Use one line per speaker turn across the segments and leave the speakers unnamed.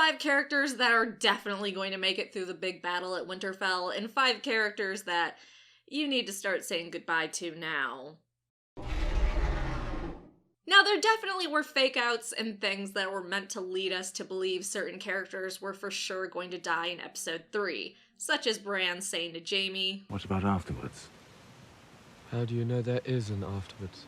5 characters that are definitely going to make it through the big battle at Winterfell, and 5 characters that you need to start saying goodbye to now. Now, there definitely were fake-outs and things that were meant to lead us to believe certain characters were for sure going to die in episode 3, such as Bran saying to Jaime,
"What about afterwards?"
How do you know there is an afterwards?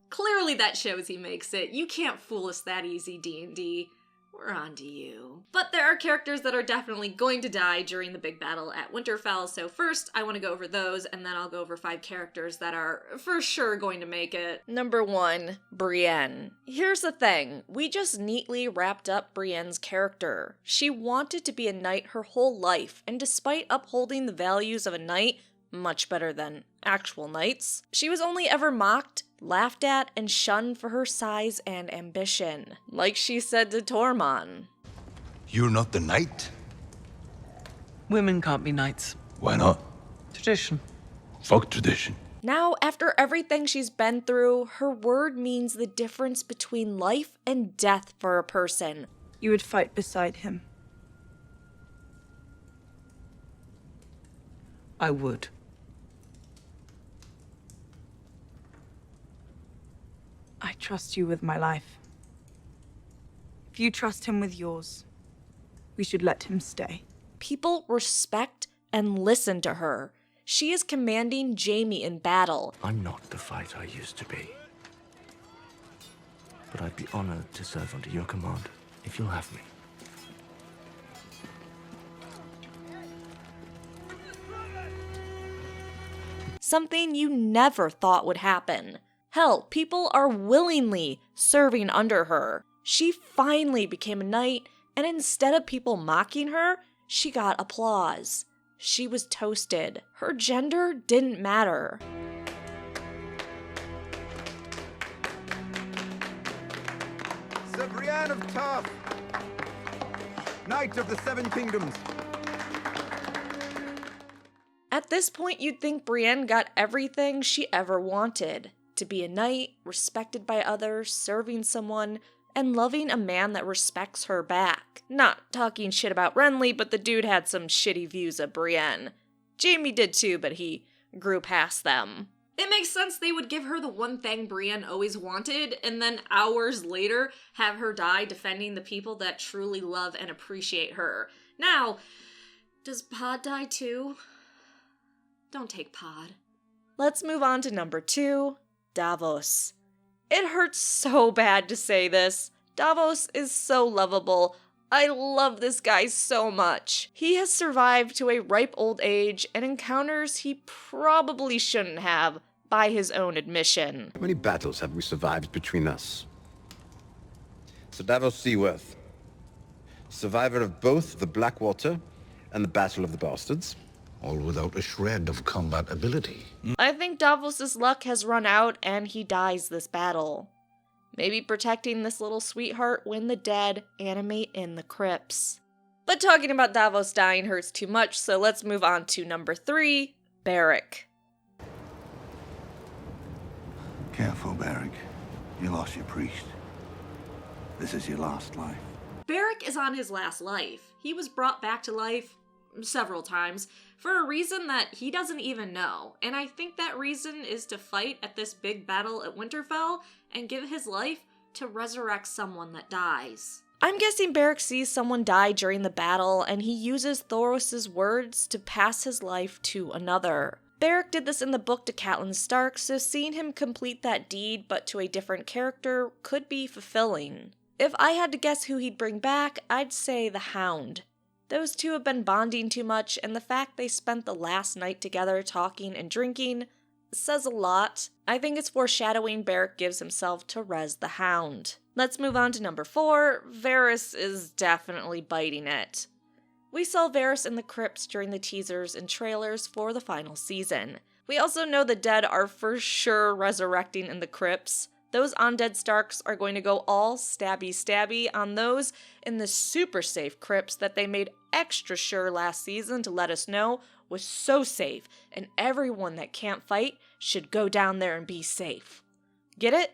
Clearly that shows he makes it. You can't fool us that easy, D&D. We're on to you. But there are characters that are definitely going to die during the big battle at Winterfell, so first I want to go over those, and then I'll go over 5 characters that are for sure going to make it. Number 1, Brienne. Here's the thing, we just neatly wrapped up Brienne's character. She wanted to be a knight her whole life, and despite upholding the values of a knight, much better than actual knights, she was only ever mocked, laughed at, and shunned for her size and ambition. Like she said to Tormund.
"You're not the knight?"
Women can't be knights.
"Why not?"
Tradition.
"Fuck tradition."
Now, after everything she's been through, her word means the difference between life and death for a person.
You would fight beside him.
I would.
I trust you with my life. If you trust him with yours, we should let him stay.
People respect and listen to her. She is commanding Jaime in battle.
I'm not the fighter I used to be. But I'd be honored to serve under your command, if you'll have me.
Something you never thought would happen. Hell, people are willingly serving under her. She finally became a knight, and instead of people mocking her, she got applause. She was toasted. Her gender didn't matter.
Sir Brienne of Tarth, Knight of the Seven Kingdoms.
At this point, you'd think Brienne got everything she ever wanted. To be a knight, respected by others, serving someone, and loving a man that respects her back. Not talking shit about Renly, but the dude had some shitty views of Brienne. Jaime did too, but he grew past them. It makes sense they would give her the one thing Brienne always wanted, and then hours later have her die defending the people that truly love and appreciate her. Now, does Pod die too? Don't take Pod. Let's move on to number 2, Davos. It hurts so bad to say this. Davos is so lovable. I love this guy so much. He has survived to a ripe old age and encounters he probably shouldn't have, by his own admission.
How many battles have we survived between us? Sir Davos Seaworth, survivor of both the Blackwater and the Battle of the Bastards.
All without a shred of combat ability.
I think Davos' luck has run out and he dies this battle. Maybe protecting this little sweetheart when the dead animate in the crypts. But talking about Davos dying hurts too much, so let's move on to number 3, Beric.
Careful, Beric. You lost your priest. This is your last life.
Beric is on his last life. He was brought back to life several times for a reason that he doesn't even know. And I think that reason is to fight at this big battle at Winterfell and give his life to resurrect someone that dies. I'm guessing Beric sees someone die during the battle and he uses Thoros' words to pass his life to another. Beric did this in the book to Catelyn Stark, so seeing him complete that deed but to a different character could be fulfilling. If I had to guess who he'd bring back, I'd say the Hound. Those two have been bonding too much, and the fact they spent the last night together talking and drinking says a lot. I think it's foreshadowing Beric gives himself to Rez the Hound. Let's move on to number 4. Varys is definitely biting it. We saw Varys in the crypts during the teasers and trailers for the final season. We also know the dead are for sure resurrecting in the crypts. Those undead Starks are going to go all stabby on those in the super safe crypts that they made extra sure last season to let us know was so safe, and everyone that can't fight should go down there and be safe. Get it?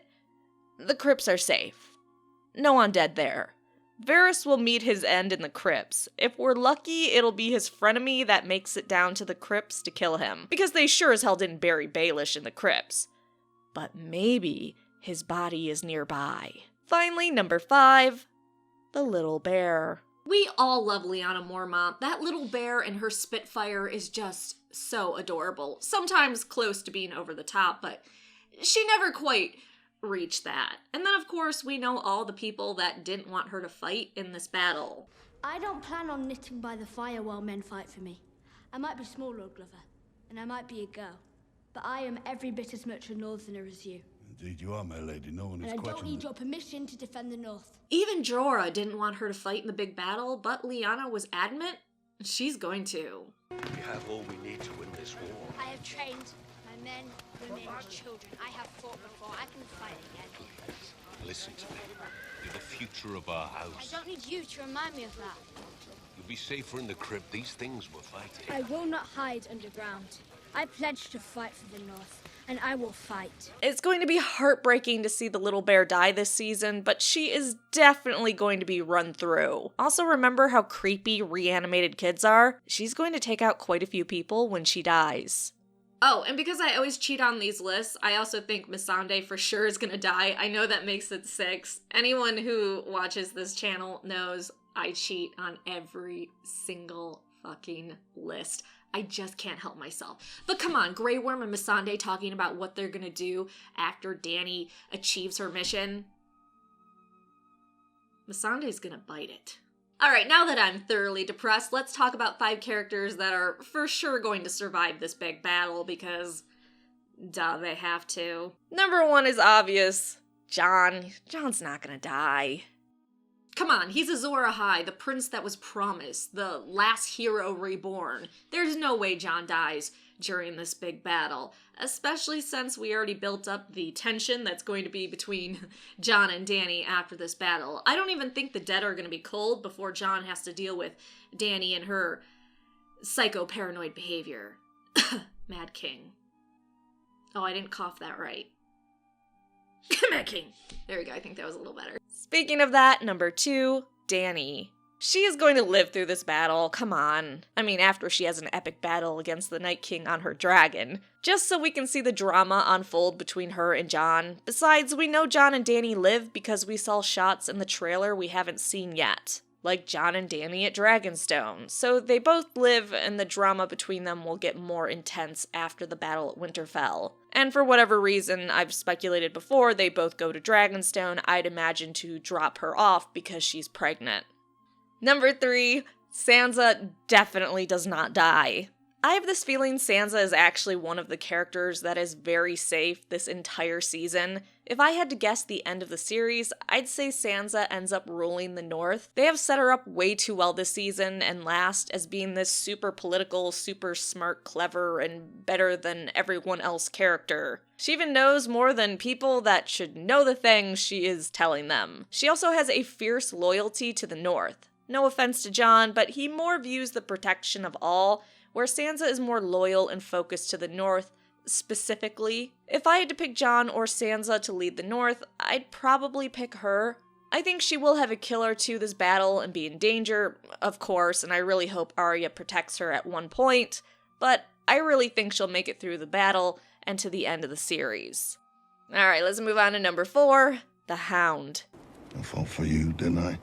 the crypts are safe. No undead there. Varys will meet his end in the crypts. If we're lucky, it'll be his frenemy that makes it down to the crypts to kill him, because they sure as hell didn't bury Baelish in the crypts. But maybe his body is nearby. Finally, number 5, the little bear. We all love Lyanna Mormont. That little bear and her Spitfire is just so adorable. Sometimes close to being over the top, but she never quite reached that. And then, of course, we know all the people that didn't want her to fight in this battle.
I don't plan on knitting by the fire while men fight for me. I might be small, Lord Glover, and I might be a girl, but I am every bit as much a northerner as you.
Indeed you are, my lady. No one is
and I
questioning
don't need your permission to defend the North.
Even Jorah didn't want her to fight in the big battle, but Lyanna was adamant she's going to.
We have all we need to win this war.
I have trained my men, women, children. I have fought before. I can fight again.
Listen to me. You're the future of our
I
house.
don't need you to remind me of that.
You'll be safer in the crypt. These things we're fighting.
I will not hide underground. I pledge to fight for the North, and I will fight.
It's going to be heartbreaking to see the little bear die this season, but she is definitely going to be run through. Also, remember how creepy reanimated kids are? She's going to take out quite a few people when she dies. Oh, and because I always cheat on these lists, I also think Missandei for sure is gonna die. I know that makes it 6. Anyone who watches this channel knows I cheat on every single fucking list. I just can't help myself. But come on, Grey Worm and Missandei talking about what they're gonna do after Dany achieves her mission. Missandei's gonna bite it. Alright, now that I'm thoroughly depressed, let's talk about 5 characters that are for sure going to survive this big battle because, duh, they have to. Number 1 is obvious. Jon. Jon's not gonna die. Come on, he's Azor Ahai, the prince that was promised, the last hero reborn. There's no way Jon dies during this big battle, especially since we already built up the tension that's going to be between Jon and Dany after this battle. I don't even think the dead are going to be cold before Jon has to deal with Dany and her psycho-paranoid behavior. Mad King. Oh, I didn't cough that right. Mad King. There we go, I think that was a little better. Speaking of that, number 2, Dany. She is going to live through this battle, come on. I mean, after she has an epic battle against the Night King on her dragon. Just so we can see the drama unfold between her and Jon. Besides, we know Jon and Dany live because we saw shots in the trailer we haven't seen yet. Like Jon and Dany at Dragonstone. So they both live, and the drama between them will get more intense after the battle at Winterfell. And for whatever reason, I've speculated before, they both go to Dragonstone, I'd imagine to drop her off because she's pregnant. Number 3, Sansa definitely does not die. I have this feeling Sansa is actually one of the characters that is very safe this entire season. If I had to guess the end of the series, I'd say Sansa ends up ruling the North. They have set her up way too well this season and last as being this super political, super smart, clever, and better than everyone else character. She even knows more than people that should know the things she is telling them. She also has a fierce loyalty to the North. No offense to Jon, but he more views the protection of all, where Sansa is more loyal and focused to the North, specifically. If I had to pick Jon or Sansa to lead the North, I'd probably pick her. I think she will have a kill or two this battle and be in danger, of course, and I really hope Arya protects her at one point, but I really think she'll make it through the battle and to the end of the series. Alright, let's move on to number 4, the Hound.
I fought for you, didn't I?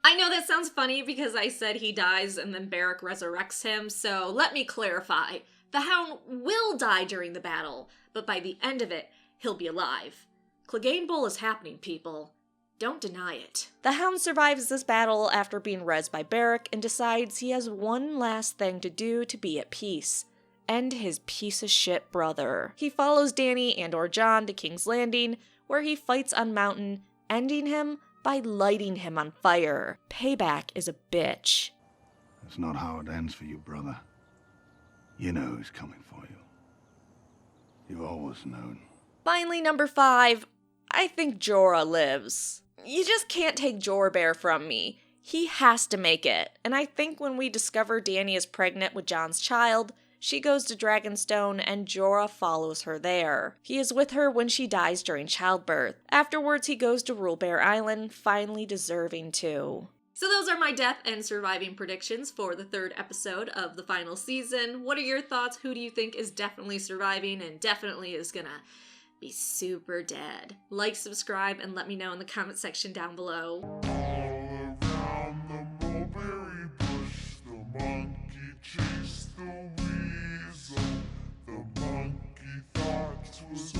I know that sounds funny because I said he dies and then Beric resurrects him, so let me clarify. The Hound will die during the battle, but by the end of it, he'll be alive. Clegane Bowl is happening, people. Don't deny it. The Hound survives this battle after being rezzed by Beric and decides he has one last thing to do to be at peace. End his piece of shit brother. He follows Dany and/or Jon to King's Landing, where he fights on Mountain, ending him by lighting him on fire. Payback is a bitch.
That's not how it ends for you, brother. You know who's coming for you. You've always known.
Finally, number 5, I think Jorah lives. You just can't take Jorah Bear from me. He has to make it. And I think when we discover Dany is pregnant with Jon's child, She goes to Dragonstone and Jorah follows her there. He is with her when she dies during childbirth. Afterwards, he goes to Rule Bear Island, finally deserving to. So those are my death and surviving predictions for the 3rd episode of the final season. What are your thoughts? Who do you think is definitely surviving and definitely is gonna be super dead? Like, subscribe, and let me know in the comment section down below.
All around the mulberry bush, the monkey chased the weasel. The monkey thought 'twas